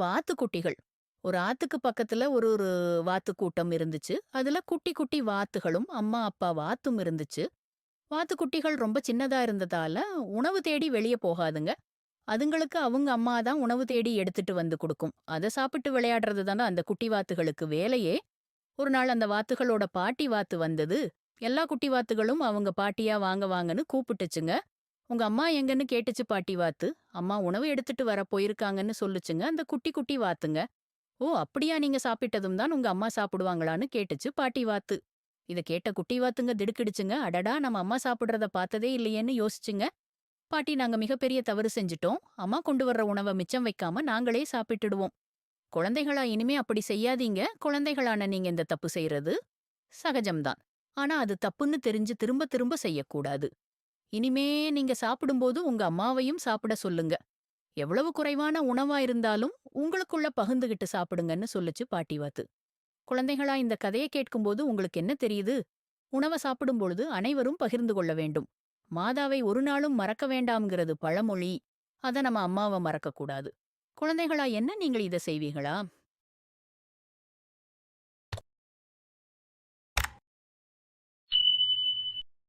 வாத்துக்குட்டிகள். ஒரு ஆத்துக்கு பக்கத்துல ஒரு ஒரு வாத்து கூட்டம் இருந்துச்சு. அதுல குட்டி குட்டி வாத்துகளும், அம்மா, அப்பா வாத்தும் இருந்துச்சு. வாத்துக்குட்டிகள் ரொம்ப சின்னதா இருந்ததால, உணவு தேடி வெளிய போகாதுங்க. அதுங்களுக்கு அவங்க அம்மா தான் உணவு தேடி எடுத்துட்டு வந்து குடுக்கும். அத சாப்பிட்டு விளையாடுறது தானே அந்த குட்டி வாத்துகளுக்கு வேலையே. ஒரு நாள் அந்த வாத்துகளோட பாட்டி வாத்து வந்தது. எல்லா குட்டி வாத்துகளும் அவங்க பாட்டியா வாங்க வாங்கன்னு கூப்பிட்டுச்சுங்க. உங்க அம்மா எங்கன்னு கேட்டுச்சு பாட்டி வாத்து. அம்மா உணவு எடுத்துட்டு வர போயிருக்காங்கன்னு சொல்லுச்சுங்க அந்த குட்டி குட்டி வாத்துங்க. ஓ! அப்படியா நீங்க சாப்பிட்டதும் தான் உங்க அம்மா சாப்பிடுவாங்களான்னு கேட்டுச்சு பாட்டி வாத்து. இத கேட்ட குட்டி வாத்துங்க திடுக்கிடுச்சுங்க. அடடா! நம்ம அம்மா சாப்பிடுறத பார்த்ததே இல்லையேன்னு யோசிச்சுங்க. பாட்டி நாங்க மிகப்பெரிய தவறு செஞ்சுட்டோம். அம்மா கொண்டு வர்ற உணவ மிச்சம் வைக்காம நாங்களே சாப்பிட்டுடுவோம். குழந்தைகளா இனிமே அப்படி செய்யாதீங்க. குழந்தைகளான நீங்க இந்த தப்பு செய்றது சகஜம்தான். ஆனா அது தப்புன்னு தெரிஞ்சு திரும்ப திரும்ப செய்யக்கூடாது. இனிமே நீங்க சாப்பிடும்போது உங்க அம்மாவையும் சாப்பிட சொல்லுங்க. எவ்வளவு குறைவான உணவா இருந்தாலும் உங்களுக்குள்ள பகிர்ந்துகிட்டு சாப்பிடுங்கன்னு சொல்லுச்சு பாட்டி வாத்து. குழந்தைகளா இந்த கதையை கேட்கும்போது உங்களுக்கு என்ன தெரியுது? உணவ சாப்பிடும் பொழுது அனைவரும் பகிர்ந்து கொள்ள வேண்டும். மாதாவை ஒரு நாளும் மறக்க வேண்டாம்ங்கிறது பழமொழி. அத நம்ம அம்மாவ மறக்க கூடாது. குழந்தைகளா என்ன நீங்கள் இத செய்வீங்களா?